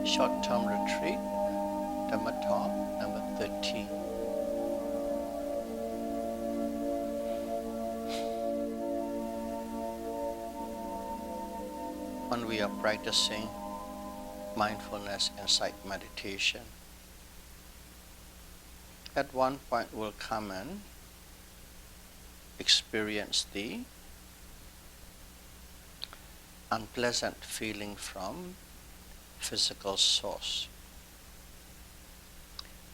short-term retreat, Dhamma talk number 13. When we are practicing mindfulness insight meditation, at one point we'll come and experience the unpleasant feeling from physical source,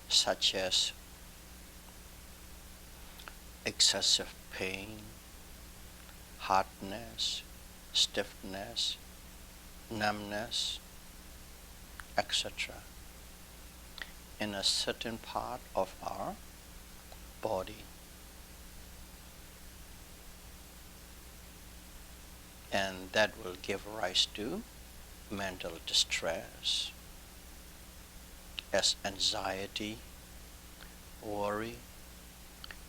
such as excessive pain, hardness, stiffness, numbness, etc. in a certain part of our body. And that will give rise to mental distress, as anxiety, worry,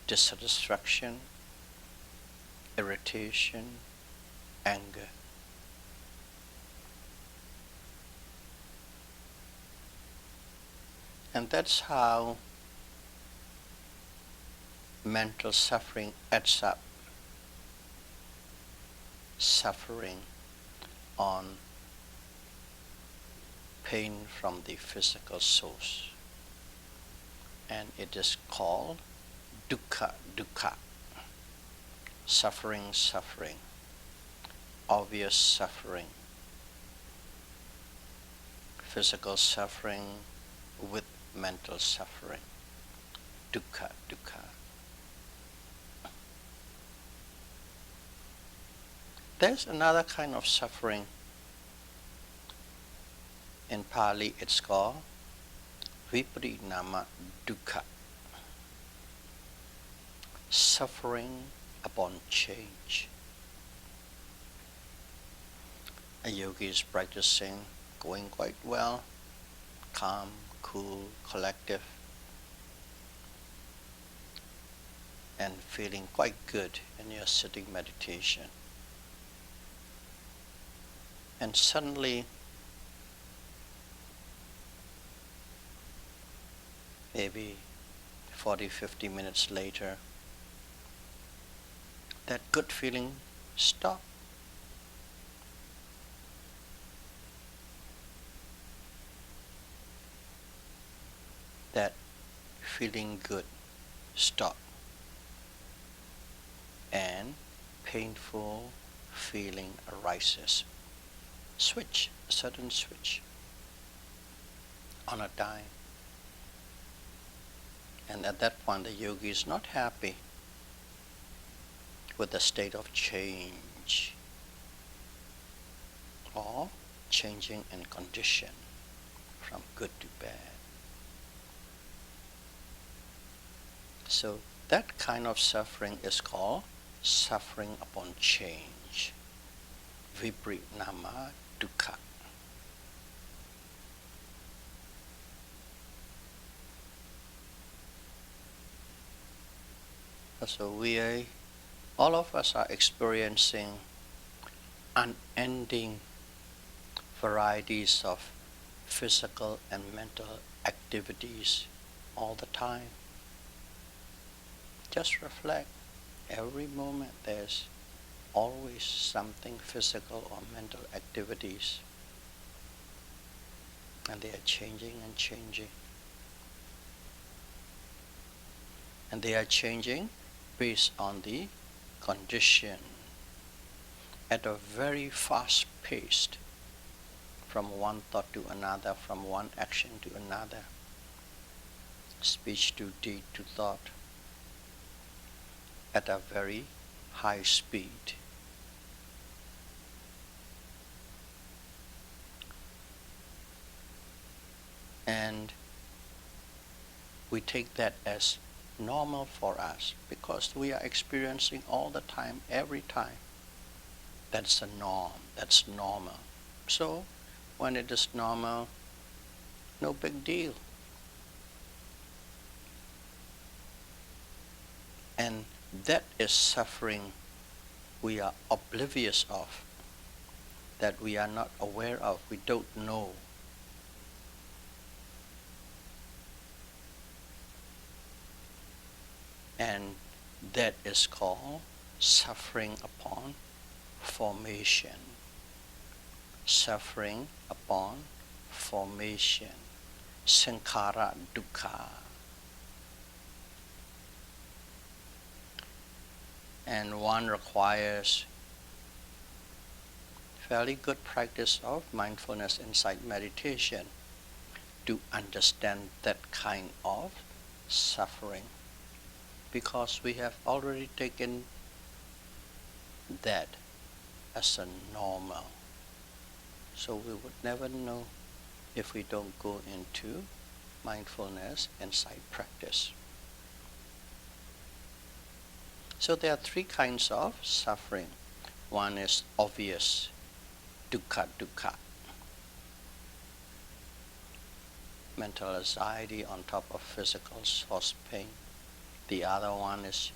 dissatisfaction, irritation, anger. And that's how mental suffering adds up. Suffering on pain from the physical source. And it is called dukkha, dukkha. Suffering, suffering. Obvious suffering. Physical suffering with mental suffering. Dukkha, dukkha. There's another kind of suffering. In Pali it's called Vipassana dukkha. Suffering upon change. A yogi is practicing, going quite well, calm, cool, collective, and feeling quite good in your sitting meditation. And suddenly, maybe 40-50 minutes later, that good feeling stops. That feeling good stops. And painful feeling arises. Switch, a sudden switch on a dime. And at that point the yogi is not happy with the state of change or changing in condition from good to bad. So that kind of suffering is called suffering upon change. Vipassana dukkha. So all of us are experiencing unending varieties of physical and mental activities all the time. Just reflect. Every moment there's always something physical or mental activities, and they are changing and changing. And they are changing based on the condition at a very fast pace, from one thought to another, from one action to another, speech to deed to thought, at a very high speed. And we take that as normal for us because we are experiencing all the time, every time. That's a norm, that's normal. So when it is normal, no big deal. And that is suffering we are oblivious of, that we are not aware of, we don't know. And that is called suffering upon formation. Suffering upon formation. Sankhara dukkha. And one requires fairly good practice of mindfulness insight meditation to understand that kind of suffering, because we have already taken that as a normal. So we would never know if we don't go into mindfulness insight practice. So there are three kinds of suffering. One is obvious, dukkha dukkha. Mental anxiety on top of physical source pain. The other one is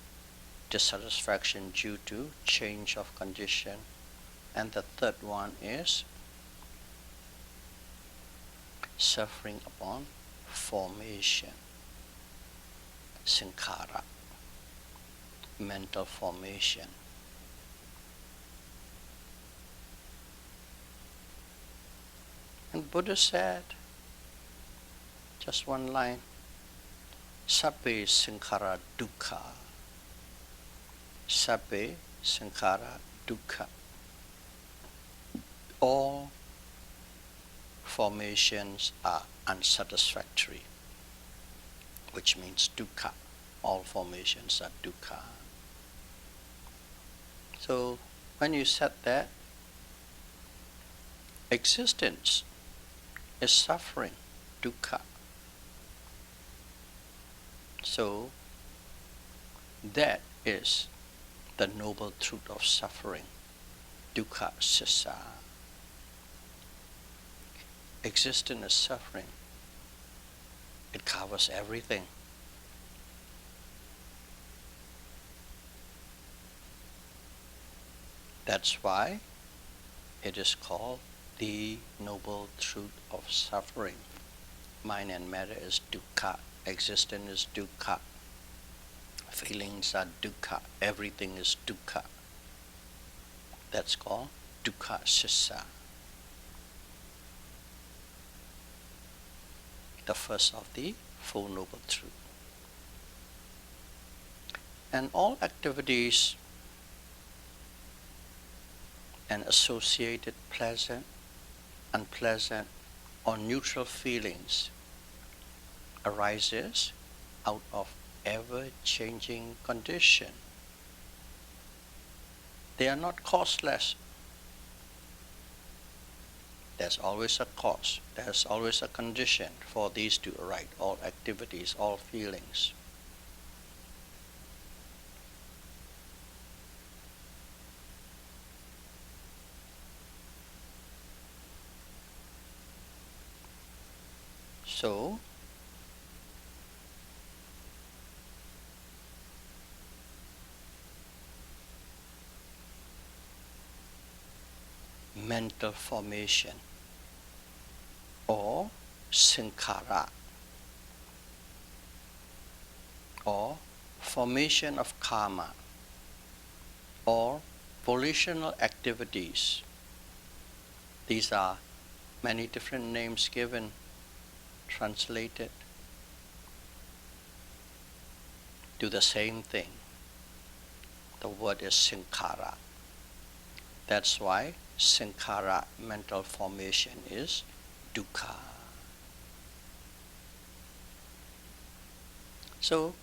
dissatisfaction due to change of condition. And the third one is suffering upon formation, sankhara, mental formation. And Buddha said, just one line, sabbe sankhara dukkha. Sabbe sankhara dukkha. All formations are unsatisfactory, which means dukkha. All formations are dukkha. So when you said that, existence is suffering, dukkha. So that is the noble truth of suffering, dukkha sissa. Existence is suffering. It covers everything. That's why it is called the noble truth of suffering. Mind and matter is dukkha. Existence is dukkha. Feelings are dukkha. Everything is dukkha. That's called dukkha sissa. The first of the Four Noble Truths. And all activities and associated pleasant, unpleasant, or neutral feelings arises out of ever-changing condition. They are not causeless. There's always a cause. There's always a condition for these to arise, all activities, all feelings. So, mental formation or sankhara or formation of karma or volitional activities. These are many different names given, translated to the same thing. The word is sankhara. That's why sankhara, mental formation, is dukkha. So,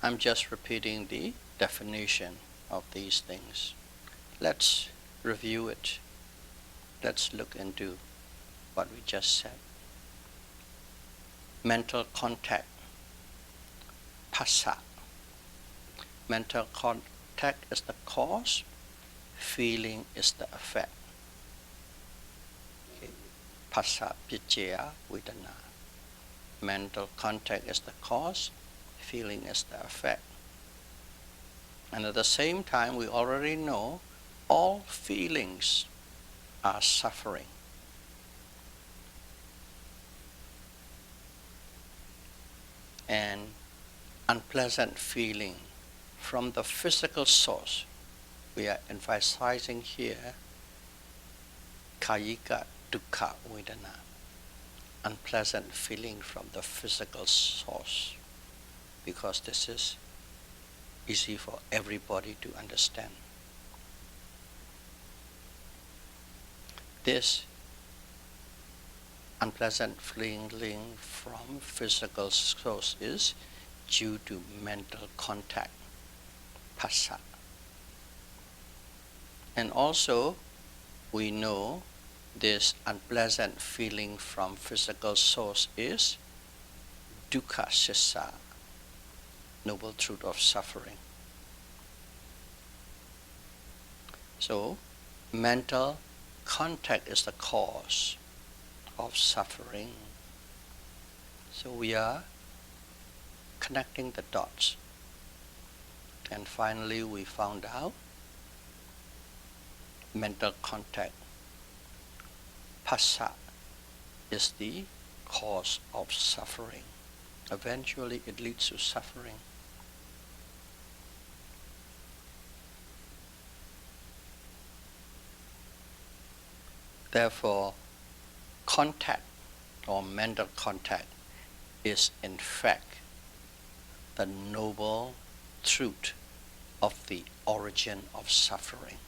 I'm just repeating the definition of these things. Let's review it. Let's look into what we just said. Mental contact, phassa. Mental contact is the cause, feeling is the effect. Okay. Phassa picchaya vedana. Mental contact is the cause, feeling is the effect. And at the same time, we already know all feelings are suffering. And unpleasant feeling from the physical source. We are emphasizing here kayika dukkha vedana, unpleasant feeling from the physical source, because this is easy for everybody to understand. This unpleasant feeling from physical source is due to mental contact, phassa. And also, we know this unpleasant feeling from physical source is dukkha sissa, noble truth of suffering. So, mental contact is the cause of suffering. So we are connecting the dots. And finally we found out mental contact, phassa, is the cause of suffering. Eventually it leads to suffering. Therefore, contact or mental contact is in fact the noble truth of the origin of suffering.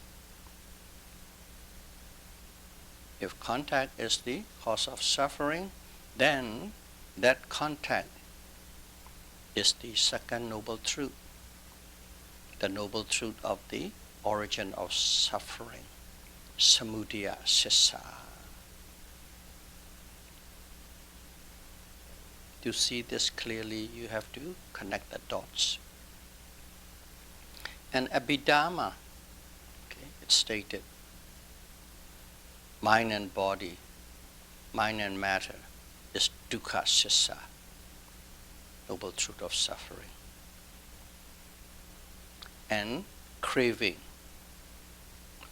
If contact is the cause of suffering, then that contact is the second noble truth, the noble truth of the origin of suffering, samudaya sissa. To see this clearly, you have to connect the dots. And Abhidhamma, it's stated, mind and body, mind and matter is dukkha sissa, noble truth of suffering. And craving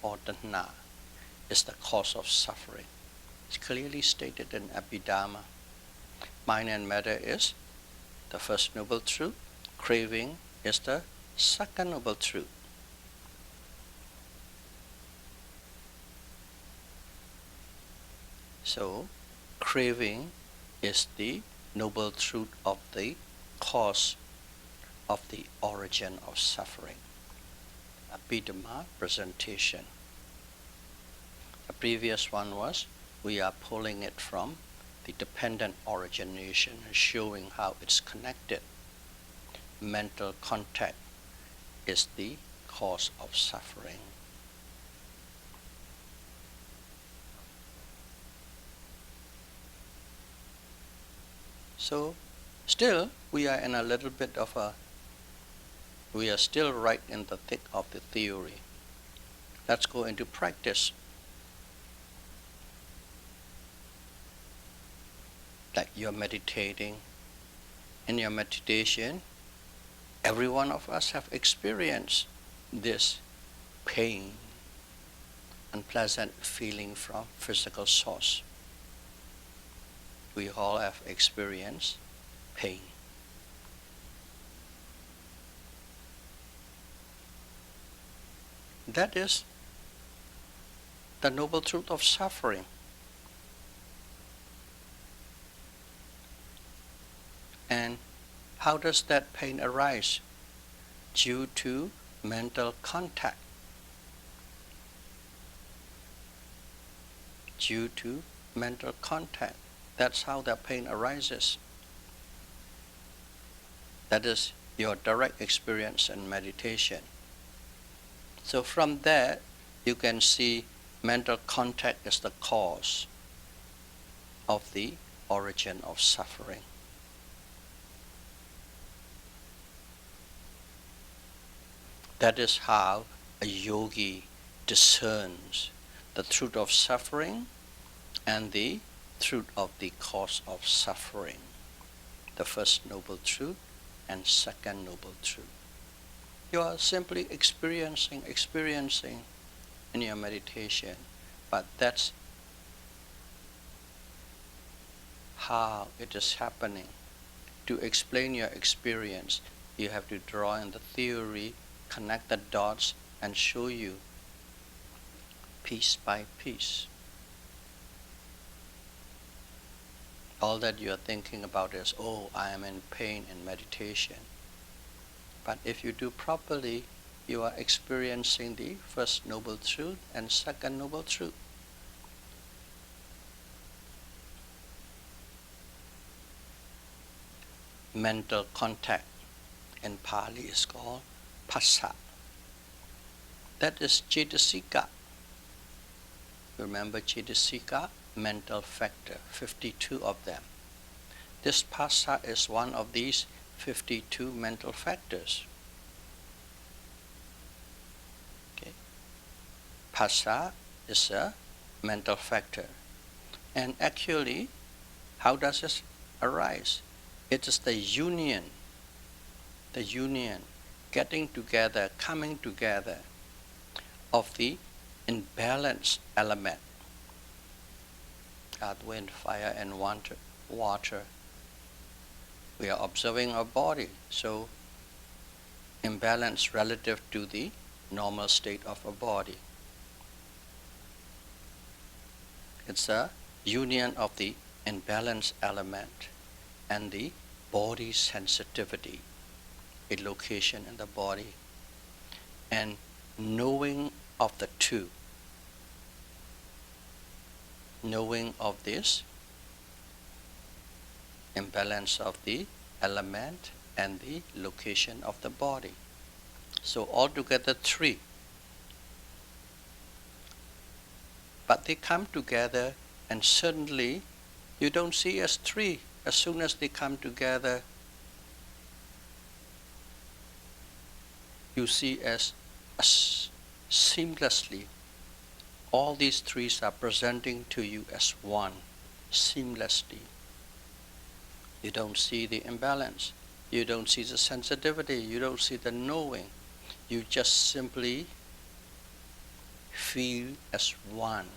or tanha is the cause of suffering. It's clearly stated in Abhidhamma. Mind and matter is the first noble truth. Craving is the second noble truth. So, craving is the noble truth of the cause of the origin of suffering. Abhidhamma presentation. The previous one was, we are pulling it from the dependent origination and showing how it's connected. Mental contact is the cause of suffering. So, still, we are in a little bit of we are still right in the thick of the theory. Let's go into practice. Like you're meditating. In your meditation, every one of us have experienced this pain, unpleasant feeling from physical source. We all have experienced pain. That is the noble truth of suffering. And how does that pain arise? Due to mental contact. Due to mental contact. That's how that pain arises. That is your direct experience in meditation. So from there, you can see mental contact is the cause of the origin of suffering. That is how a yogi discerns the truth of suffering and the truth of the cause of suffering. The first noble truth and second noble truth. You are simply experiencing in your meditation, but that's how it is happening. To explain your experience, You have to draw in the theory, connect the dots, and show you piece by piece. All that you are thinking about is, oh, I am in pain in meditation. But if you do properly, you are experiencing the first noble truth and second noble truth. Mental contact in Pali is called phassa. That is cetasika. Remember cetasika? Mental factor, 52 of them. This phassa is one of these 52 mental factors. Okay. Phassa is a mental factor. And actually, how does it arise? It is the union, getting together, coming together of the imbalanced element, earth, wind, fire, and water. We are observing our body, so imbalance relative to the normal state of our body. It's a union of the imbalanced element and the body sensitivity, a location in the body, and knowing of the two. Knowing of this imbalance of the element and the location of the body. So altogether 3. But they come together and suddenly you don't see as 3. As soon as they come together, you see as seamlessly. All these 3 are presenting to you as one, seamlessly. You don't see the imbalance. You don't see the sensitivity. You don't see the knowing. You just simply feel as one.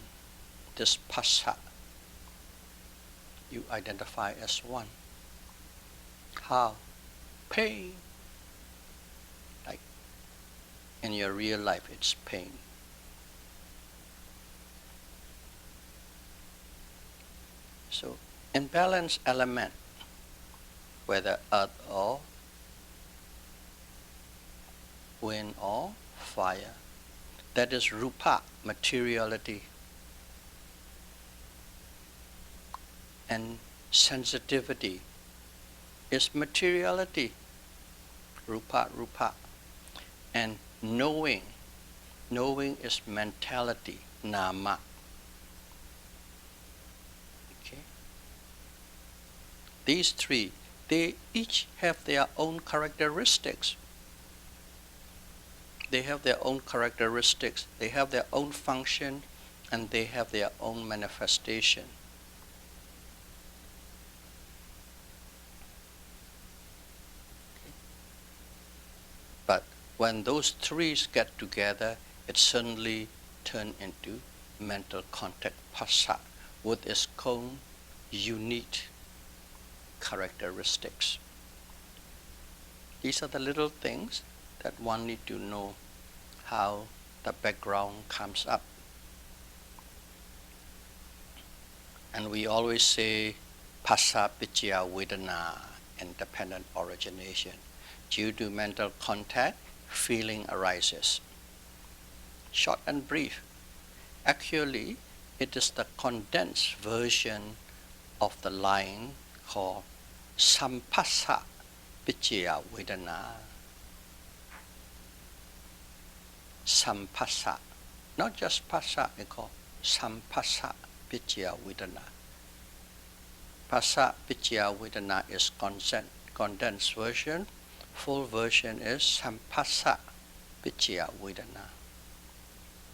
This phassa, you identify as one. How? Pain. Like in your real life, it's pain. So, imbalanced element, whether earth or wind or fire, that is rupa, materiality, and sensitivity is materiality, rupa, and knowing is mentality, nama. Okay. These 3, they each have their own characteristics. They have their own characteristics, they have their own function, and they have their own manifestation. But when those 3 get together, it suddenly turns into mental contact phassa with its own unique characteristics. These are the little things that one need to know how the background comes up. And we always say phassa paccaya vedana, independent origination. Due to mental contact, feeling arises. Short and brief. Actually, it is the condensed version of the line called samphassa paccaya vedana. Samphassa, not just phassa, it's called samphassa paccaya vedana. Phassa paccaya vedana is condensed version. Full version is samphassa paccaya vedana.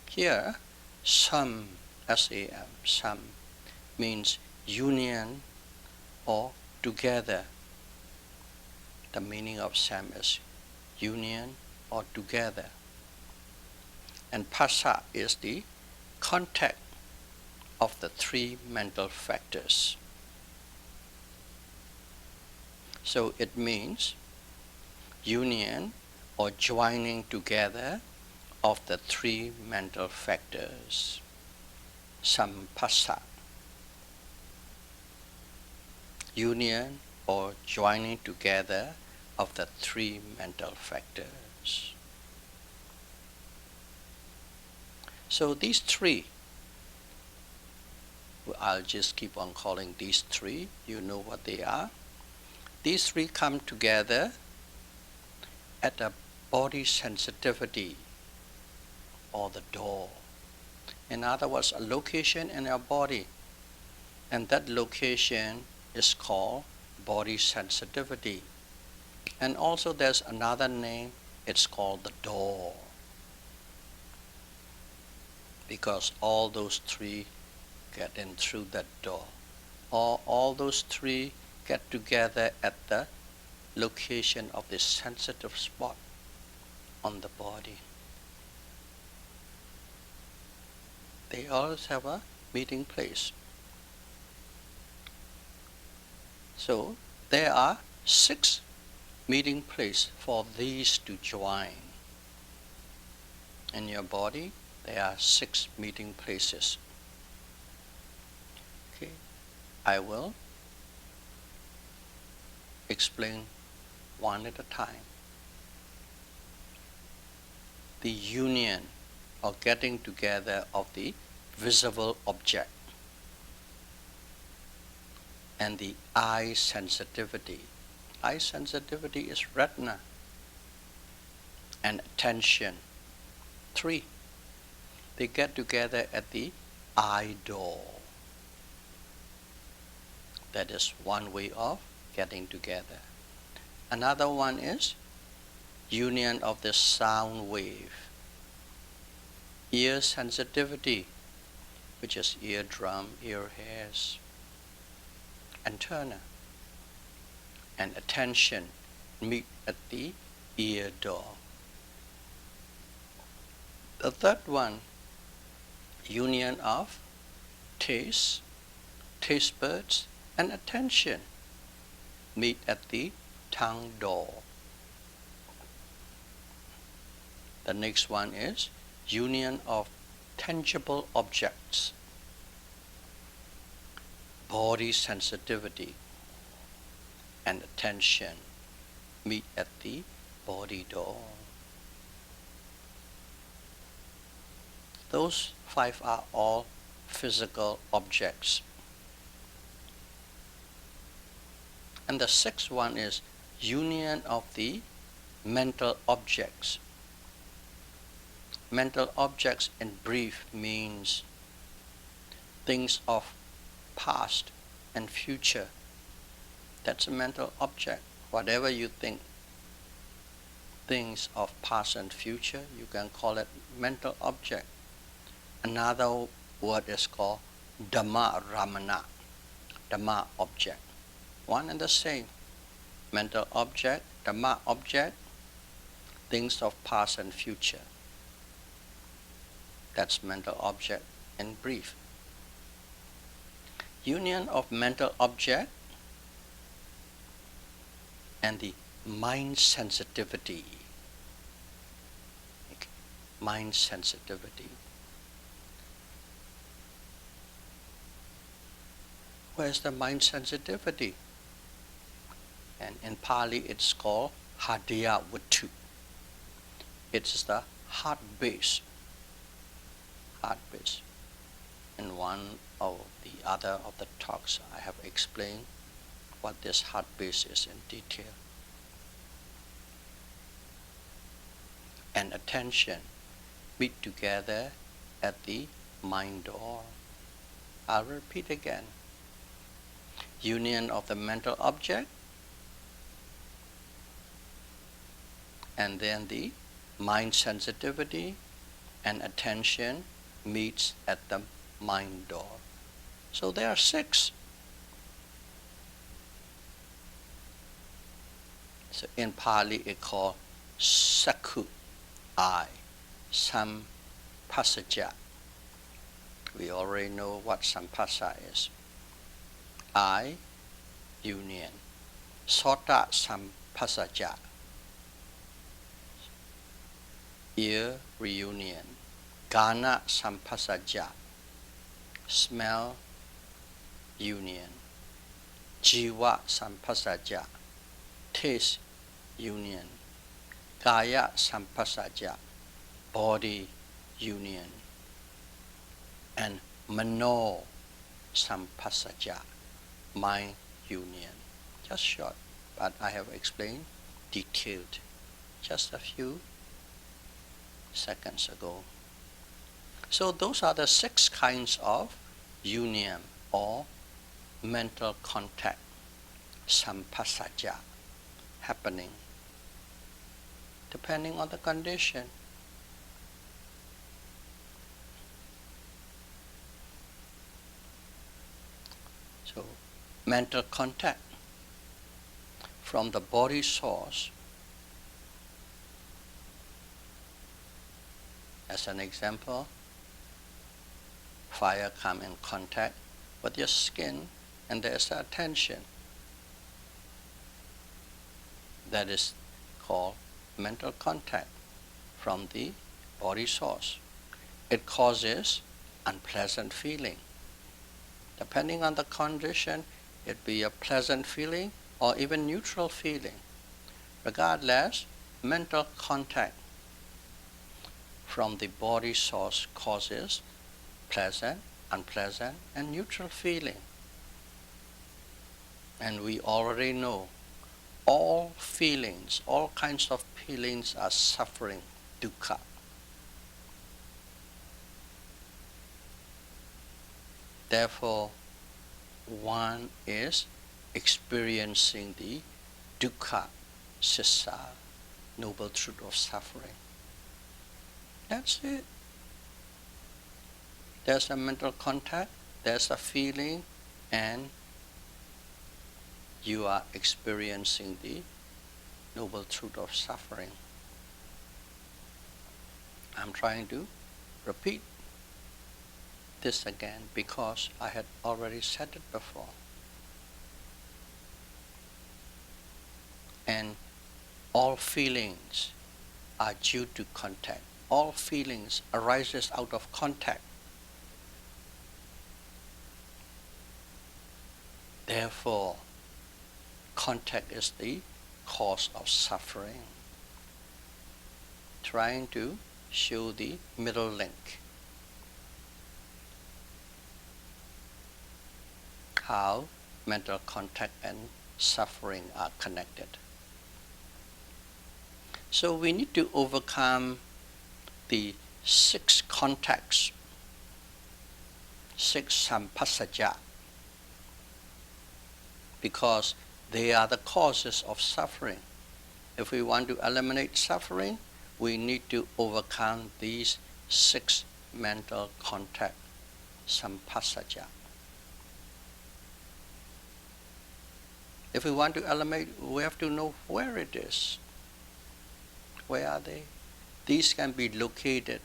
Here, sam, S-A-M, sam, means union or together. The meaning of sam is union or together. And phassa is the contact of the 3 mental factors. So it means union or joining together of the three mental factors, sampassa. Union or joining together of the three mental factors. So these three, I'll just keep on calling these three, you know what they are. These three come together at a body sensitivity or the door. In other words, a location in our body, and that location is called body sensitivity. And also there's another name, it's called the door. Because all those three get in through that door. Or all those three get together at the location of this sensitive spot on the body. They always have a meeting place. So there are 6 meeting places for these to join. In your body, there are 6 meeting places. Okay, I will explain one at a time. The union or getting together of the visible object and the eye sensitivity. Eye sensitivity is retina and attention. 3. They get together at the eye door. That is one way of getting together. Another one is union of the sound wave. Ear sensitivity, which is eardrum, ear hairs, antenna, and attention meet at the ear door. The third one, union of taste, taste buds, and attention meet at the tongue door. The next one is union of tangible objects, body sensitivity, and attention meet at the body door. Those 5 are all physical objects. And the 6th one is union of the mental objects. Mental objects in brief means things of past and future. That's a mental object. Whatever you think, things of past and future, you can call it mental object. Another word is called Dhamma Ramana, Dhamma object. One and the same. Mental object, Dhamma object, things of past and future. That's mental object in brief. Union of mental object and the mind sensitivity. Okay. Mind sensitivity. Where's the mind sensitivity? And in Pali it's called Hadaya Vattu. It's the heart base. Heart base. In one of the other of the talks I have explained what this heart base is in detail. And attention meet together at the mind door. I'll repeat again. Union of the mental object and then the mind sensitivity and attention meets at the mind door. So there are 6. So in Pali it's called Sakhu, eye, Sampassaja. We already know what Sampassa is. Eye, union. Sota Sampassaja, ear reunion. Gana sampasaja, smell union. Jiva sampasaja, taste union. Kaya sampasaja, body union. And mano sampasaja, mind union. Just short, but I have explained detailed just a few seconds ago. So those are the 6 kinds of union or mental contact, sampasaja, happening depending on the condition. So mental contact from the body source. As an example, fire come in contact with your skin and there's a tension. That is called mental contact from the body source. It causes unpleasant feeling. Depending on the condition, it be a pleasant feeling or even neutral feeling. Regardless, mental contact from the body source causes pleasant, unpleasant, and neutral feeling. And we already know all feelings, all kinds of feelings are suffering, dukkha. Therefore, one is experiencing the dukkha, sissa, noble truth of suffering. That's it. There's a mental contact, there's a feeling, and you are experiencing the noble truth of suffering. I'm trying to repeat this again because I had already said it before. And all feelings are due to contact. All feelings arises out of contact. Therefore, contact is the cause of suffering. Trying to show the middle link. How mental contact and suffering are connected. So we need to overcome the 6 contacts, 6 sampasaja, because they are the causes of suffering. If we want to eliminate suffering, we need to overcome these 6 mental contact, sampasaja. If we want to eliminate, we have to know where it is. Where are they? These can be located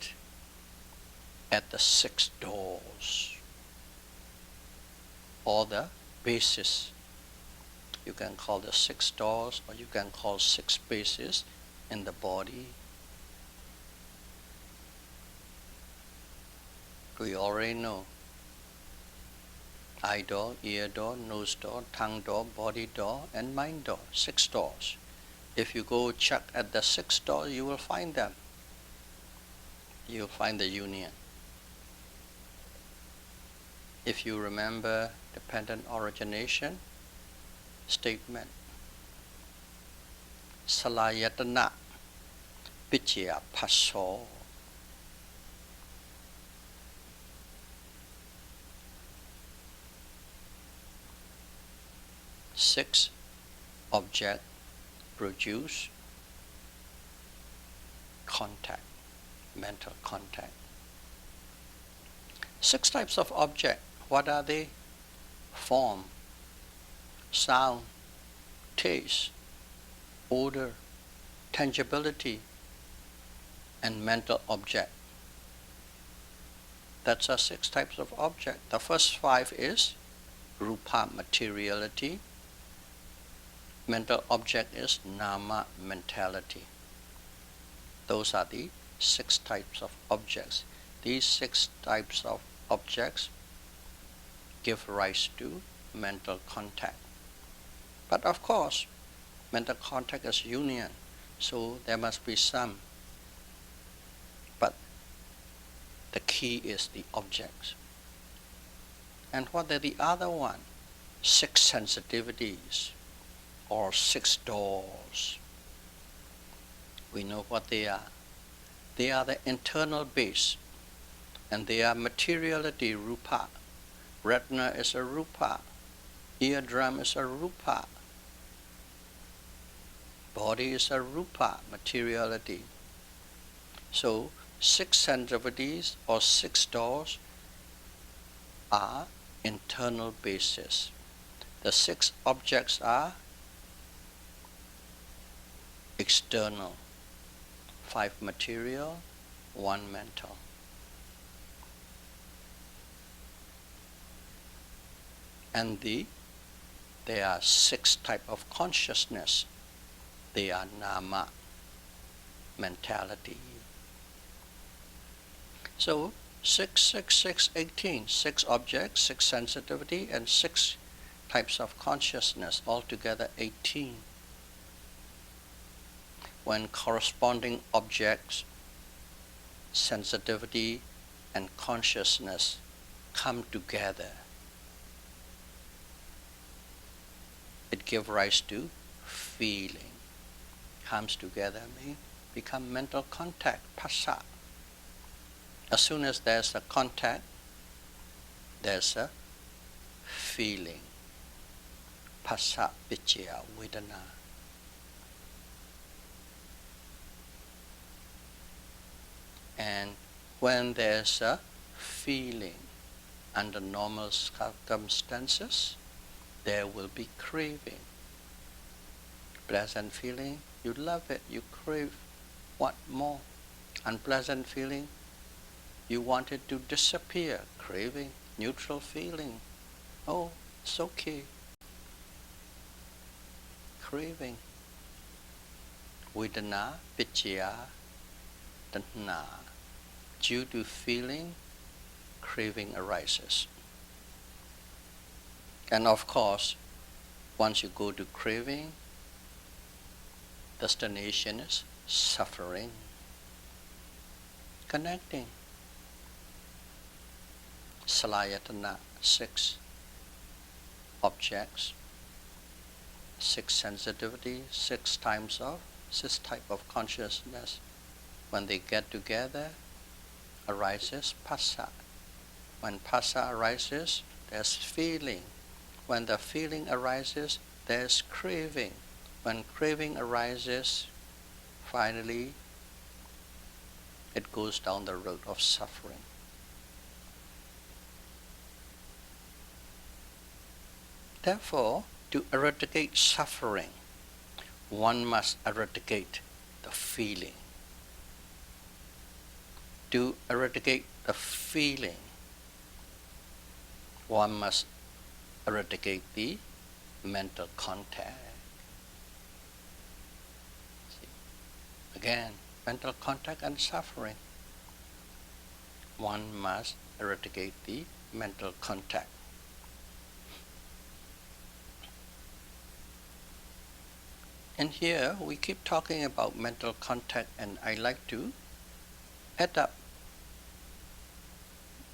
at the 6 doors, or the bases. You can call the 6 doors, or you can call 6 bases in the body. We already know eye door, ear door, nose door, tongue door, body door, and mind door. 6 doors. If you go check at the 6 doors, you will find them. You'll find the union. If you remember dependent origination statement, salayatana pichya passo. Six object produce contact, mental contact. 6 types of object. What are they? Form, sound, taste, odor, tangibility, and mental object. That's our 6 types of object. The first 5 is rupa, materiality. Mental object is nama, mentality. Those are the 6 types of objects. These 6 types of objects give rise to mental contact. But of course, mental contact is union, so there must be some. But the key is the objects. And what are the other one? 6 sensitivities or 6 doors. We know what they are. They are the internal base, and they are materiality, rupa. Retina is a rupa. Eardrum is a rupa. Body is a rupa, materiality. So 6 sensitivities or 6 doors are internal bases. The 6 objects are external. 5 material, 1 mental. And there are 6 types of consciousness. They are nama, mentality. So 6, 6, 6, 18. 6 objects, 6 sensitivity, and 6 types of consciousness, altogether 18. When corresponding objects, sensitivity, and consciousness come together, it gives rise to feeling. Comes together means become mental contact, phassa. As soon as there's a contact, there's a feeling. Phassa vichaya vedana. And when there's a feeling under normal circumstances, there will be craving. Pleasant feeling, you love it, you crave what more. Unpleasant feeling, you want it to disappear. Craving, neutral feeling, oh, it's okay. Craving. Vedana, vichaya, tanha. Due to feeling, craving arises. And of course, once you go to craving, destination is suffering. Connecting. Salayatana, 6 objects, 6 sensitivity, 6 type of consciousness. When they get together, arises phassa. When phassa arises, there's feeling. When the feeling arises, there's craving. When craving arises, finally, it goes down the road of suffering. Therefore, to eradicate suffering, one must eradicate the feeling. To eradicate the feeling, one must eradicate the mental contact. See? Again, mental contact and suffering. One must eradicate the mental contact. And here we keep talking about mental contact, and I like to add up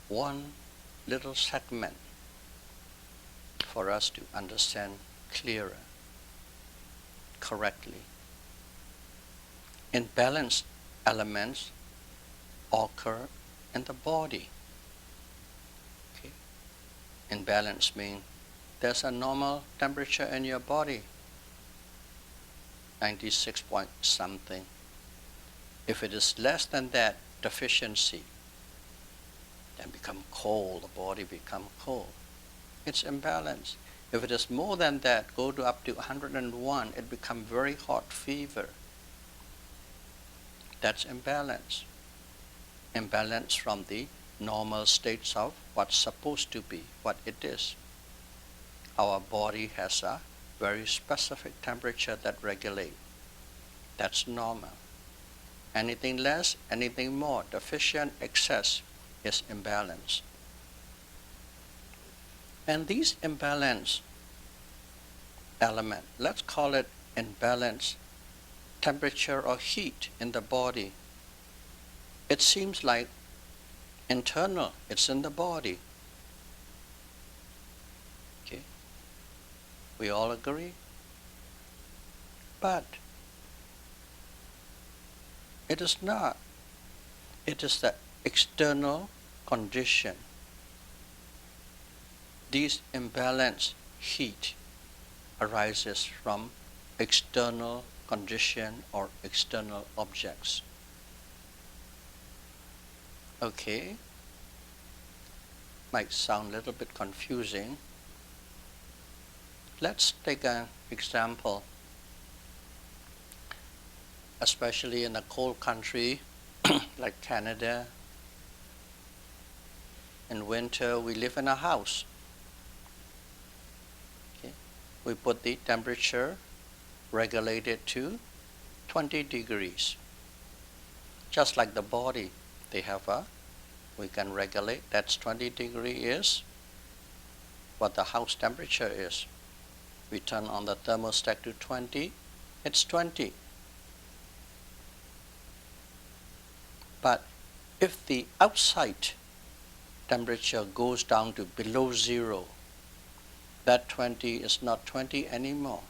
one little segment for us to understand clearer, correctly. Imbalanced elements occur in the body. Okay? Imbalance means there's a normal temperature in your body, 96 point something. If it is less than that, deficiency, then become cold, the body become cold. It's imbalance. If it is more than that, go to up to 101, it become very hot fever. That's imbalance. Imbalance from the normal states of what's supposed to be, what it is. Our body has a very specific temperature that regulates. That's normal. Anything less, anything more, deficient, excess, is imbalance. And these imbalance element, let's call it imbalance temperature or heat in the body. It seems like internal, it's in the body. Okay? We all agree? But it is not. It is the external condition. This imbalance heat arises from external condition or external objects. Okay, might sound a little bit confusing. Let's take an example. Especially in a cold country like Canada, in winter we live in a house. Okay. We put the temperature regulated to 20 degrees. Just like the body, we can regulate, that's 20 degrees is what the house temperature is. We turn on the thermostat to 20, it's 20. But if the outside temperature goes down to below zero, that 20 is not 20 anymore.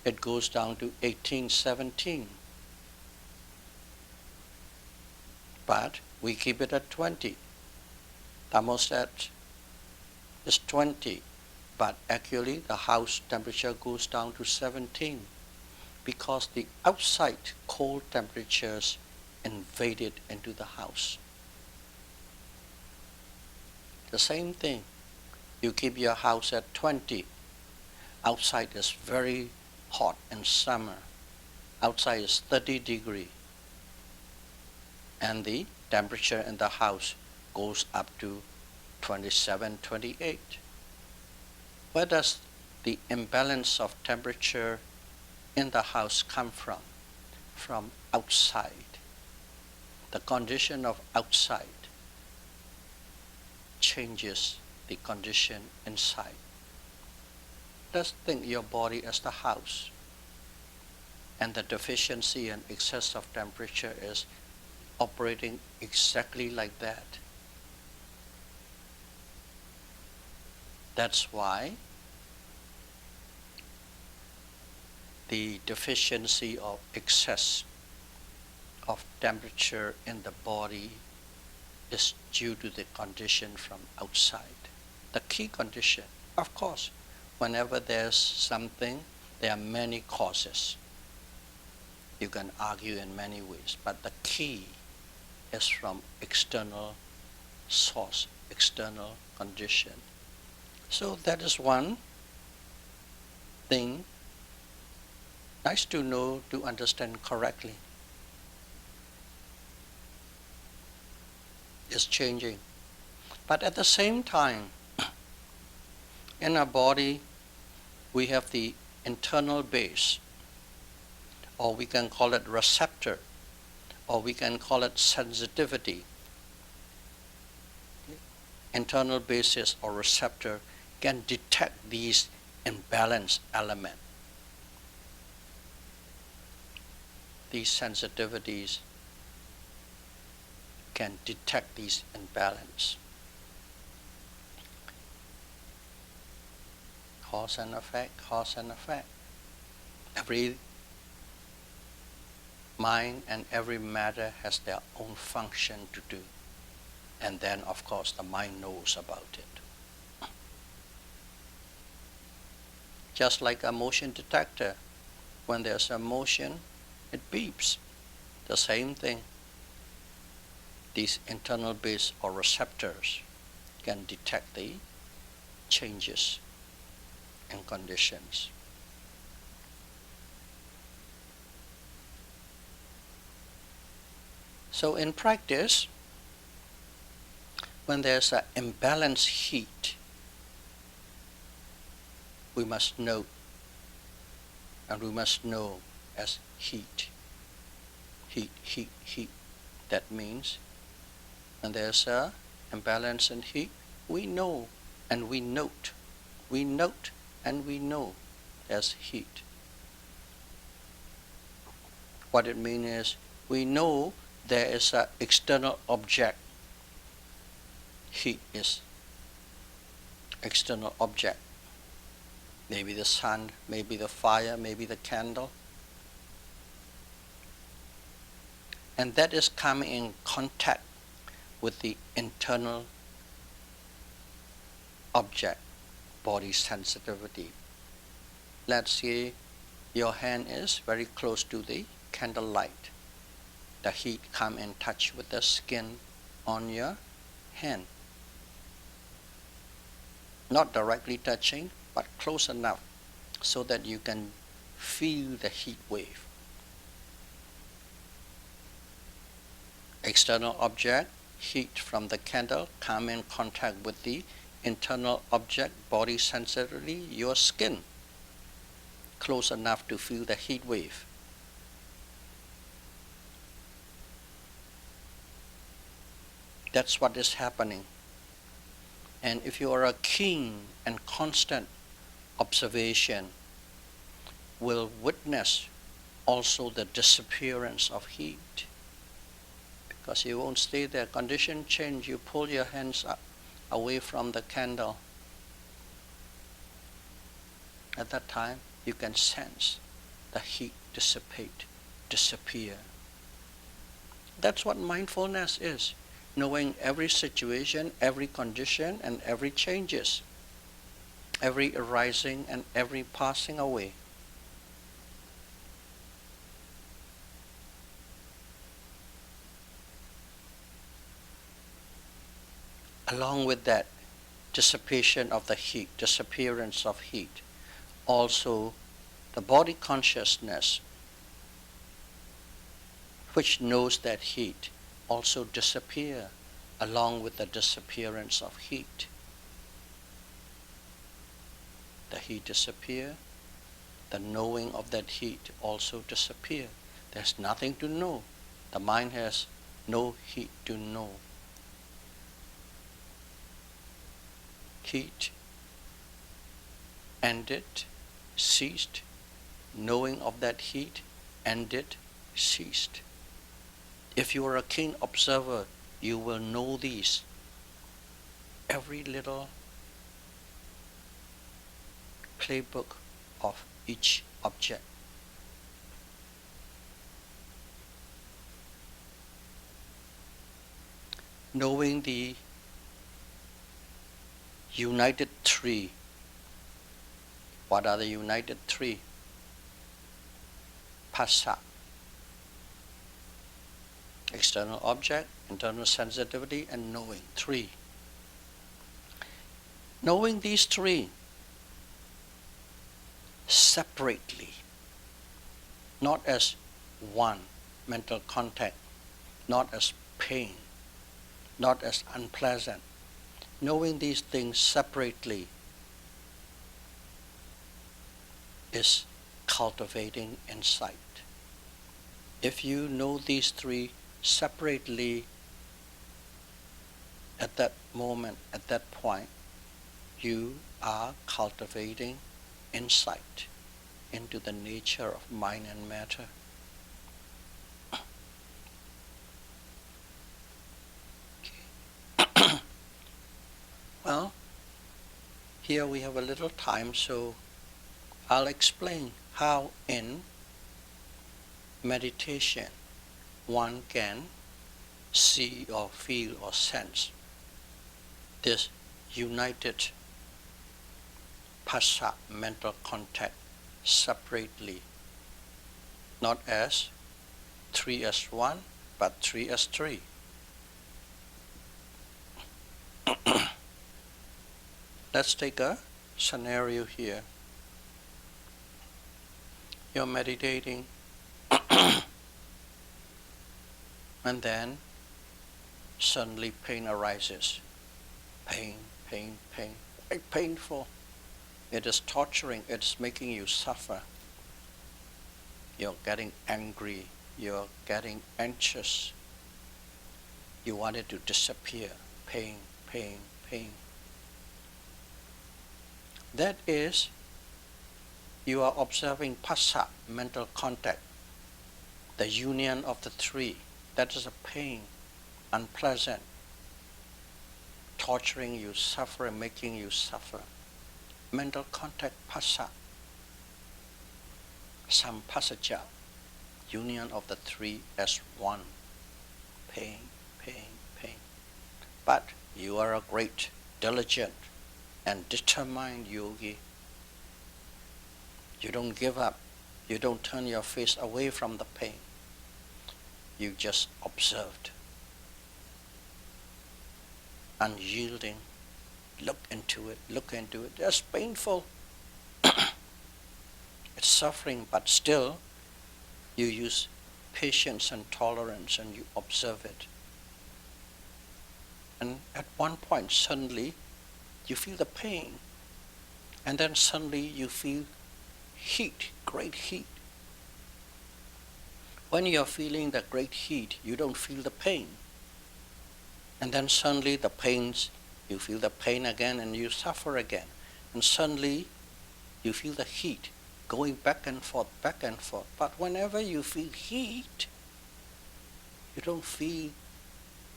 It goes down to 18, 17. But we keep it at 20. Thermostat is 20, but actually the house temperature goes down to 17 because the outside cold temperatures invaded into the house. The same thing, you keep your house at 20. Outside is very hot in summer. Outside is 30 degrees. And the temperature in the house goes up to 27, 28. Where does the imbalance of temperature in the house come from? From outside. The condition of outside changes the condition inside. Just think your body as the house, and the deficiency and excess of temperature is operating exactly like that. That's why the deficiency of excess of temperature in the body is due to the condition from outside. The key condition, of course, whenever there's something, there are many causes. You can argue in many ways, but the key is from external source, external condition. So that is one thing nice to know, to understand correctly. Is changing. But at the same time, in our body, we have the internal base, or we can call it receptor, or we can call it sensitivity. Internal basis or receptor can detect these imbalanced elements. These sensitivities can detect these imbalance. Cause and effect, cause and effect. Every mind and every matter has their own function to do. And then, of course, the mind knows about it. Just like a motion detector, when there's a motion, it beeps. The same thing. These internal base or receptors can detect the changes in conditions. So in practice, when there's an imbalanced heat, we must note, and we must know as heat. heat, heat, heat. That means when there's a imbalance in heat, we know and we note. We note and we know there's heat. What it means is we know there is an external object. Heat is external object. Maybe the sun, maybe the fire, maybe the candle. And that is coming in contact with the internal object, body sensitivity. Let's say your hand is very close to the candlelight. The heat come in touch with the skin on your hand. Not directly touching, but close enough so that you can feel the heat wave. External object, heat from the candle, come in contact with the internal object, body sensitivity, your skin, close enough to feel the heat wave. That's what is happening. And if you are a keen and constant observation, will witness also the disappearance of heat. Because you won't stay there. Condition change, you pull your hands up away from the candle. At that time, you can sense the heat disappear. That's what mindfulness is. Knowing every situation, every condition, and every changes. Every arising and every passing away. Along with that dissipation of the heat, disappearance of heat, also the body consciousness, which knows that heat, also disappear along with the disappearance of heat. The heat disappear, the knowing of that heat also disappear. There's nothing to know. The mind has no heat to know. Heat ended, ceased. Knowing of that heat ended, ceased. If you are a keen observer, you will know these. Every little playbook of each object. Knowing the united three. What are the united three? Phassa. External object, internal sensitivity, and knowing. Three. Knowing these three separately, not as one mental contact, not as pain, not as unpleasant. Knowing these things separately is cultivating insight. If you know these three separately at that moment, at that point, you are cultivating insight into the nature of mind and matter. Okay. Well, here we have a little time, so I'll explain how in meditation one can see or feel or sense this united phassa, mental contact, separately, not as three as one, but three as three. Let's take a scenario here. You're meditating and then suddenly pain arises. Pain, pain, pain. Very painful. It is torturing. It's making you suffer. You're getting angry. you're getting anxious. You want it to disappear. Pain, pain, pain. That is, you are observing phassa, mental contact, the union of the three. That is a pain, unpleasant, torturing you, suffering, making you suffer. Mental contact, phassa. Sampassaja, union of the three as one. Pain, pain, pain. But you are a great, diligent, and determined yogi. You don't give up. You don't turn your face away from the pain. You just observed. Unyielding. Look into it, look into it. It's painful. It's suffering, but still you use patience and tolerance and you observe it. And at one point, suddenly, you feel the pain. And then suddenly you feel heat, great heat. When you're feeling the great heat, you don't feel the pain. And then suddenly the pains, you feel the pain again and you suffer again. And suddenly you feel the heat going back and forth, back and forth. But whenever you feel heat, you don't feel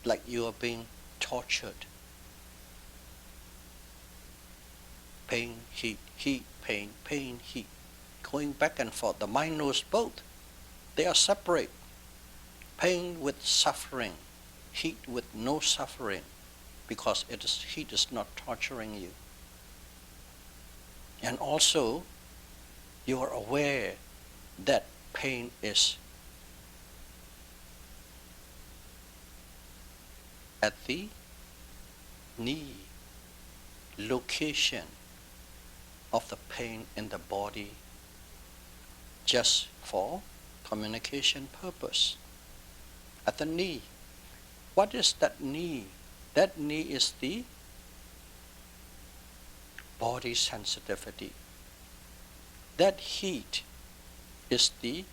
like you are being tortured. Pain, heat, heat, pain, pain, heat. Going back and forth. The mind knows both. They are separate. Pain with suffering, heat with no suffering, because heat is not torturing you. And also, you are aware that pain is at the knee, location of the pain in the body, just for communication purpose. At the knee. What is that knee? That knee is the body sensitivity. That heat is the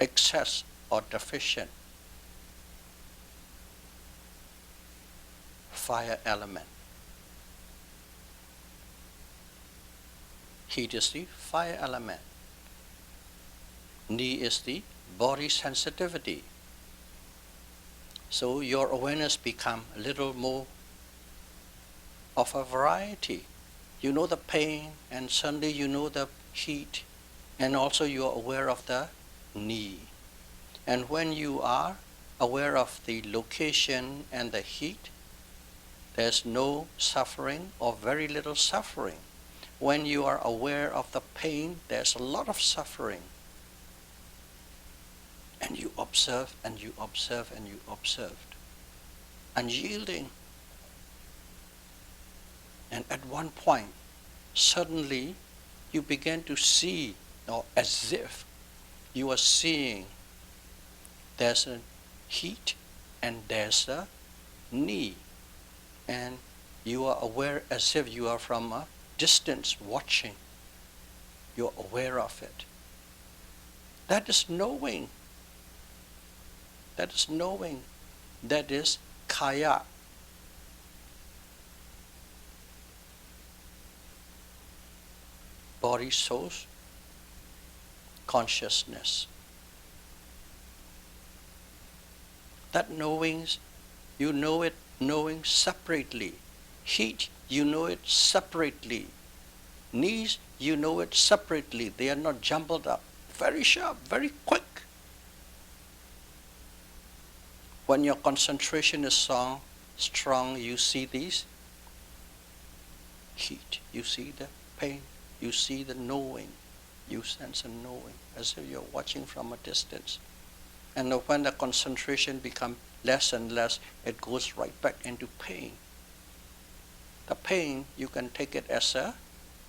excess or deficient fire element. Heat is the fire element. Knee is the body sensitivity. So your awareness becomes a little more of a variety. You know the pain, and suddenly you know the heat, and also you are aware of the knee. And when you are aware of the location and the heat, there's no suffering or very little suffering. When you are aware of the pain, there's a lot of suffering. And you observe, and you observe, and you observed. Unyielding. And at one point, suddenly, you begin to see, or as if you are seeing, there's a heat and there's a knee. And you are aware as if you are from a distance watching. You're aware of it. That is knowing. That is knowing. That is kaya. Body, soul, consciousness. That knowings, you know it knowing separately. Heat, you know it separately. Knees, you know it separately. They are not jumbled up. Very sharp, very quick. When your concentration is strong, you see these heat, you see the pain, you see the knowing, you sense a knowing, as if you're watching from a distance. And when the concentration becomes less and less, it goes right back into pain. The pain, you can take it as a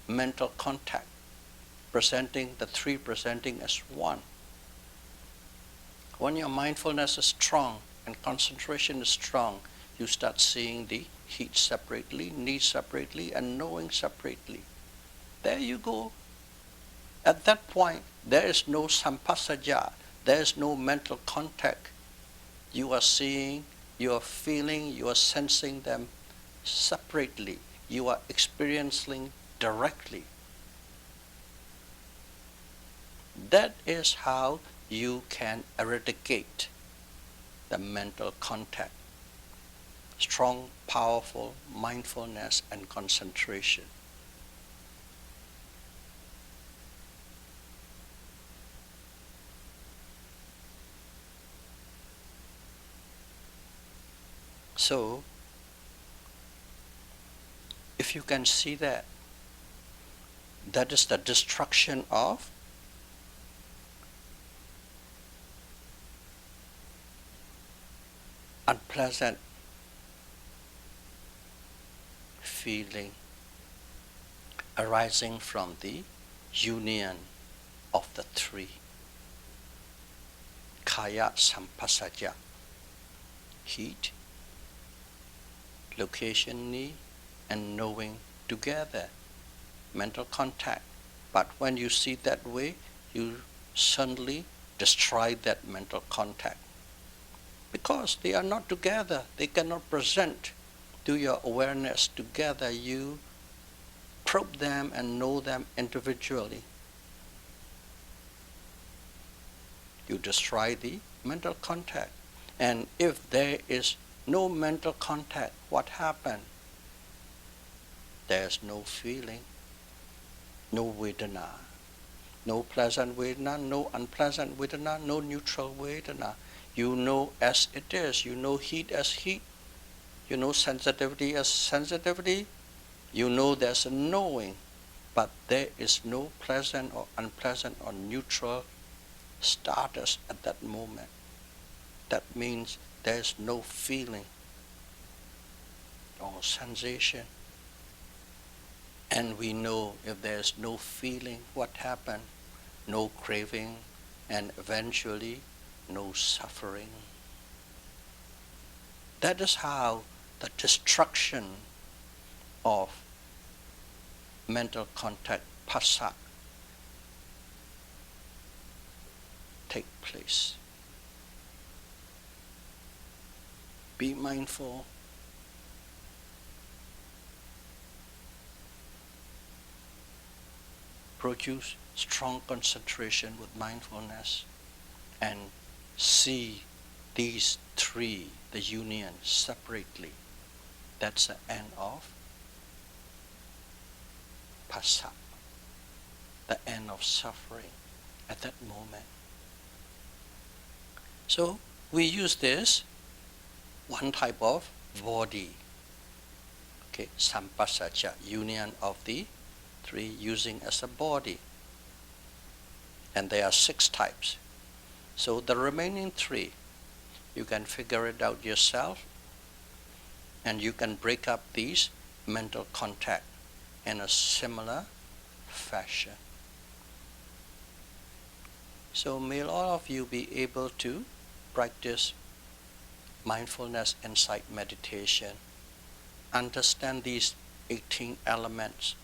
mental contact, presenting the three presenting as one. When your mindfulness is strong and concentration is strong, you start seeing the heat separately, knees separately, and knowing separately. There you go. At that point, there is no sampasaja, there is no mental contact. You are seeing, you are feeling, you are sensing them separately. You are experiencing directly. That is how you can eradicate the mental contact. Strong, powerful mindfulness and concentration. So, if you can see that, that is the destruction of unpleasant feeling arising from the union of the three. Kaya sampasaja, heat, location need, and knowing together, mental contact. But when you see that way, you suddenly destroy that mental contact. Because they are not together, they cannot present to your awareness together. You probe them and know them individually. You destroy the mental contact. And if there is no mental contact, what happens? There's no feeling, no Vedana. No pleasant Vedana, no unpleasant Vedana, no neutral Vedana. You know as it is. You know heat as heat. You know sensitivity as sensitivity. You know there's a knowing, but there is no pleasant or unpleasant or neutral status at that moment. That means there's no feeling or sensation. And we know if there's no feeling, what happened? No craving, and eventually no suffering. That is how the destruction of mental contact, phassa, take place. Be mindful. Produce strong concentration with mindfulness and see these three, the union, separately. That's the end of phassa, the end of suffering at that moment. So we use this one type of body, okay, sampasaja, union of the three using as a body. And there are 6 types. So the remaining 3, you can figure it out yourself, and you can break up these mental contact in a similar fashion. So may all of you be able to practice mindfulness insight meditation, understand these 18 elements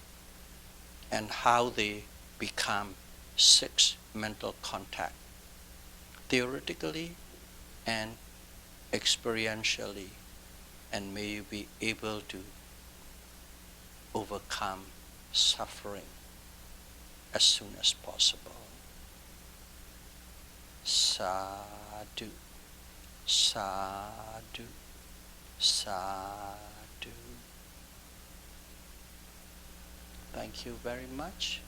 and how they become 6 mental contact, theoretically and experientially, and may you be able to overcome suffering as soon as possible. Sadhu, sadhu, sadhu. Thank you very much.